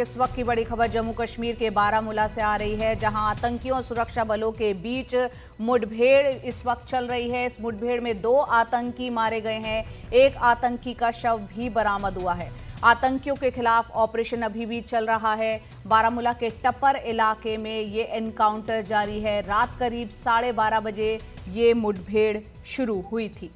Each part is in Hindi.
इस वक्त की बड़ी खबर जम्मू कश्मीर के बारामूला से आ रही है, जहां आतंकियों और सुरक्षा बलों के बीच मुठभेड़ इस वक्त चल रही है। इस मुठभेड़ में 2 आतंकी मारे गए हैं, एक आतंकी का शव भी बरामद हुआ है। आतंकियों के खिलाफ ऑपरेशन अभी भी चल रहा है। बारामूला के टप्पर इलाके में ये एनकाउंटर जारी है। रात करीब 12:30 बजे ये मुठभेड़ शुरू हुई थी।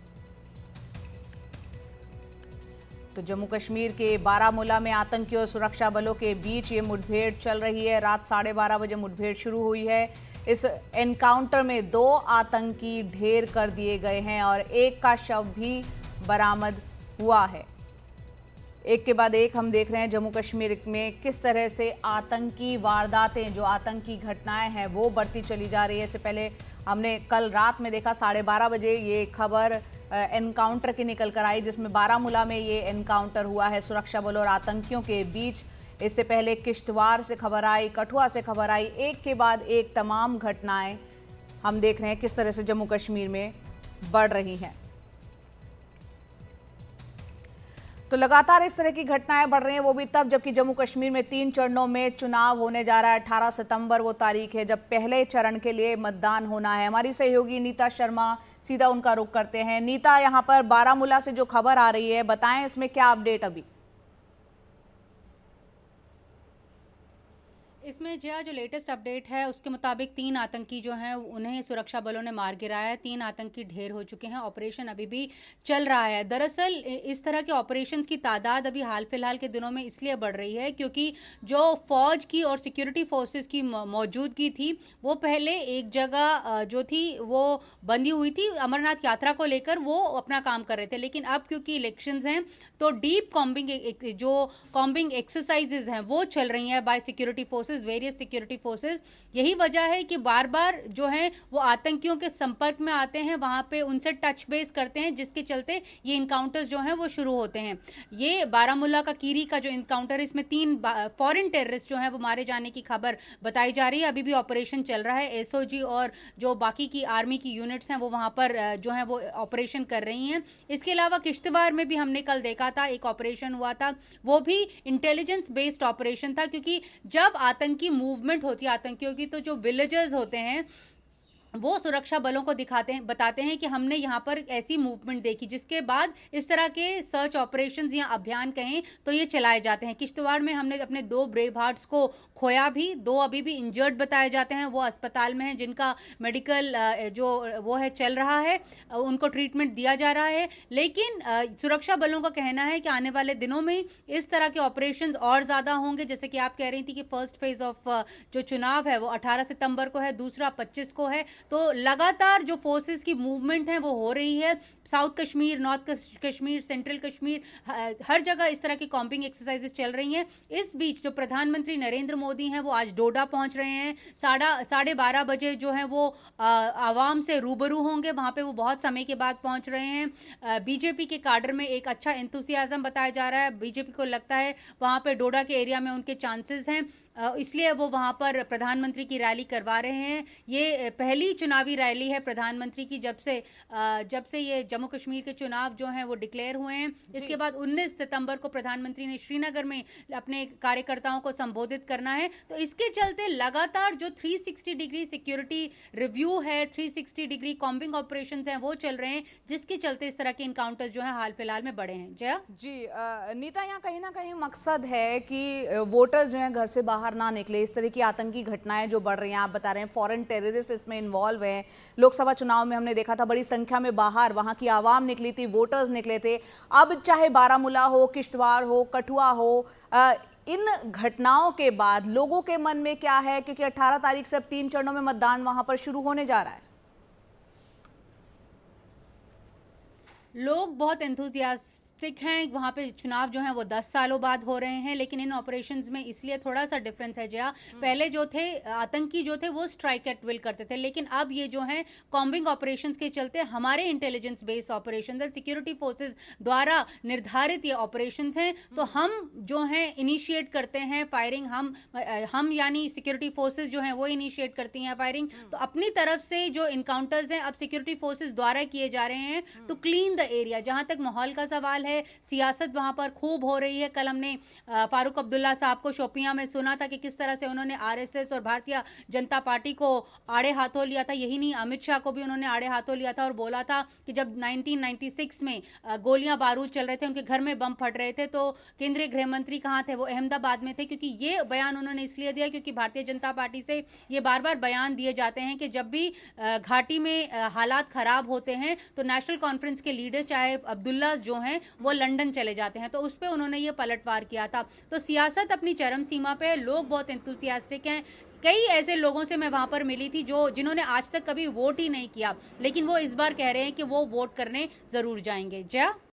तो जम्मू कश्मीर के बारामूला में आतंकियों और सुरक्षा बलों के बीच ये मुठभेड़ चल रही है। रात 12:30 बजे मुठभेड़ शुरू हुई है। इस एनकाउंटर में 2 आतंकी ढेर कर दिए गए हैं और एक का शव भी बरामद हुआ है। एक के बाद एक हम देख रहे हैं जम्मू कश्मीर में किस तरह से आतंकी वारदातें, जो आतंकी घटनाएं हैं वो बढ़ती चली जा रही है। इससे पहले हमने कल रात में देखा 12:30 बजे ये खबर एनकाउंटर की निकल कर आई, जिसमें बारामूला में ये एनकाउंटर हुआ है सुरक्षा बलों और आतंकियों के बीच। इससे पहले किश्तवाड़ से खबर आई, कठुआ से खबर आई, एक के बाद एक तमाम घटनाएं हम देख रहे हैं किस तरह से जम्मू कश्मीर में बढ़ रही हैं। तो लगातार इस तरह की घटनाएं बढ़ रही हैं, वो भी तब जबकि जम्मू कश्मीर में 3 चरणों में चुनाव होने जा रहा है। 18 सितंबर वो तारीख है जब पहले चरण के लिए मतदान होना है। हमारी सहयोगी नीता शर्मा, सीधा उनका रुख करते हैं। नीता, यहाँ पर बारामूला से जो खबर आ रही है, बताएं इसमें क्या अपडेट अभी? इसमें जो लेटेस्ट अपडेट है उसके मुताबिक 3 आतंकी जो हैं उन्हें सुरक्षा बलों ने मार गिराया है। 3 आतंकी ढेर हो चुके हैं। ऑपरेशन अभी भी चल रहा है। दरअसल इस तरह के ऑपरेशंस की तादाद अभी हाल फिलहाल के दिनों में इसलिए बढ़ रही है क्योंकि जो फौज की और सिक्योरिटी फोर्सेस की मौजूदगी थी वो पहले एक जगह जो थी वो बंधी हुई थी। अमरनाथ यात्रा को लेकर वो अपना काम कर रहे थे, लेकिन अब क्योंकि इलेक्शंस हैं तो डीप कॉम्बिंग एक्सरसाइजेज हैं वो चल रही हैं bye security forces, various security forces. यही वजह है कि बार बार जो है वो आतंकियों के संपर्क में आते हैं, वहां पे उनसे टच बेस करते हैं, जिसके चलते ये इनकाउंटर्स जो हैं वो शुरू होते हैं। ये बारामूला का कीरी का जो इनकाउंटर है, इसमें 3 फॉरेन टेररिस्ट जो हैं वो मारे जाने की खबर बताई जा रही है। अभी भी ऑपरेशन चल रहा है। एसओजी और जो बाकी की आर्मी की यूनिट्स हैं वो वहां पर जो है वो ऑपरेशन कर रही हैं। इसके अलावा किश्तवाड़ में भी हमने कल देखा था, एक ऑपरेशन हुआ था, वो भी इंटेलिजेंस बेस्ड ऑपरेशन था, क्योंकि जब आतंकी मूवमेंट होती है आतंकियों की, तो जो विलेजर्स होते हैं वो सुरक्षा बलों को बताते हैं कि हमने यहाँ पर ऐसी मूवमेंट देखी, जिसके बाद इस तरह के सर्च ऑपरेशंस या अभियान कहें तो ये चलाए जाते हैं। किश्तवाड़ में हमने अपने 2 ब्रेव हार्ट्स को खोया भी, 2 अभी भी इंजर्ड बताए जाते हैं, वो अस्पताल में हैं, जिनका मेडिकल जो वो है चल रहा है, उनको ट्रीटमेंट दिया जा रहा है। लेकिन सुरक्षा बलों का कहना है कि आने वाले दिनों में इस तरह के ऑपरेशन और ज्यादा होंगे। जैसे कि आप कह रही थी कि फर्स्ट फेज ऑफ जो चुनाव है वो 18 सितंबर को है, दूसरा 25 को है। तो लगातार जो फोर्सेस की मूवमेंट है वो हो रही है। South Kashmir, north Kashmir, central Kashmir, हर जगह इस तरह की कॉम्बिंग एक्सरसाइजेस चल रही हैं। इस बीच जो प्रधानमंत्री नरेंद्र मोदी हैं वो आज डोडा पहुंच रहे हैं। 12:30 बजे जो है वो आवाम से रूबरू होंगे। वहां पे वो बहुत समय के बाद पहुंच रहे हैं। बीजेपी के काडर में एक अच्छा एंथुसियाज्म बताया जा रहा है। बीजेपी को लगता है वहां पे डोडा के एरिया में उनके चांसेस हैं, इसलिए वो वहां पर प्रधानमंत्री की रैली करवा रहे हैं। ये पहली चुनावी रैली है प्रधानमंत्री की जब से ये जम्मू कश्मीर के चुनाव जो हैं वो डिक्लेयर हुए हैं। इसके बाद 19 सितंबर को प्रधानमंत्री ने श्रीनगर में अपने कार्यकर्ताओं को संबोधित करना है। तो इसके चलते लगातार जो 360 डिग्री सिक्योरिटी रिव्यू है, 360 डिग्री कॉम्बिंग ऑपरेशंस हैं वो चल रहे हैं, जिसके चलते इस तरह के इनकाउंटर्स जो है हाल फिलहाल में बढ़े हैं। जया जी, नीता, यहाँ कहीं ना कहीं मकसद है कि वोटर्स जो हैं घर से बाहर ना निकले। इस तरह की आतंकी घटनाएं जो बढ़ रही हैं, आप बता रहे हैं फॉरेन टेररिस्ट इसमें इन्वॉल्व हैं। लोकसभा चुनाव में हमने देखा था बड़ी संख्या में बाहर वहां की आवाम निकली थी, वोटर्स निकले थे। अब चाहे बारामूला हो, किश्तवाड़ हो, कठुआ हो, इन घटनाओं के बाद लोगों के मन में क्या है? क्योंकि 18 तारीख से अब 3 चरणों में मतदान वहां पर शुरू होने जा रहा है। लोग बहुत एंथुसियास्टिक हैं। वहां पे चुनाव जो है वो 10 सालों बाद हो रहे हैं, लेकिन इन ऑपरेशंस में इसलिए थोड़ा सा डिफरेंस है जया। पहले जो थे आतंकी जो थे वो स्ट्राइक एट विल करते थे, लेकिन अब ये जो है कॉम्बिंग ऑपरेशंस के चलते हमारे इंटेलिजेंस बेस्ड ऑपरेशंस है, सिक्योरिटी फोर्सेस द्वारा निर्धारित ये ऑपरेशंस हैं। तो हम जो है इनिशिएट करते हैं फायरिंग, हम यानी सिक्योरिटी फोर्सेस जो है वो इनिशिएट करती हैं फायरिंग। तो अपनी तरफ से जो इनकाउंटर्स हैं अब सिक्योरिटी फोर्सेस द्वारा किए जा रहे हैं टू क्लीन द एरिया। जहां तक माहौल का सवाल माहौल है, सियासत वहां पर खूब हो रही है। कल हमने फारूक अब्दुल्ला साहब को शोपियां में सुना था कि किस तरह से उन्होंने आरएसएस और भारतीय जनता पार्टी को आड़े हाथों लिया था। यही नहीं, अमित शाह को भी उन्होंने आड़े हाथों लिया था और बोला था कि जब 1996 में गोलियां बारूद चल रहे थे, उनके घर में बम फट रहे थे, तो केंद्रीय गृह मंत्री कहां थे? वो अहमदाबाद में थे। क्योंकि ये बयान उन्होंने इसलिए दिया क्योंकि भारतीय जनता पार्टी से ये बार बार बयान दिए जाते हैं कि जब भी घाटी में हालात खराब होते हैं तो नेशनल कॉन्फ्रेंस के लीडर चाहे अब्दुल्ला जो हैं वो लंदन चले जाते हैं। तो उस पर उन्होंने ये पलटवार किया था। तो सियासत अपनी चरम सीमा पे, लोग बहुत एंथुसियास्टिक हैं। कई ऐसे लोगों से मैं वहां पर मिली थी जो जिन्होंने आज तक कभी वोट ही नहीं किया, लेकिन वो इस बार कह रहे हैं कि वो वोट करने जरूर जाएंगे। जया।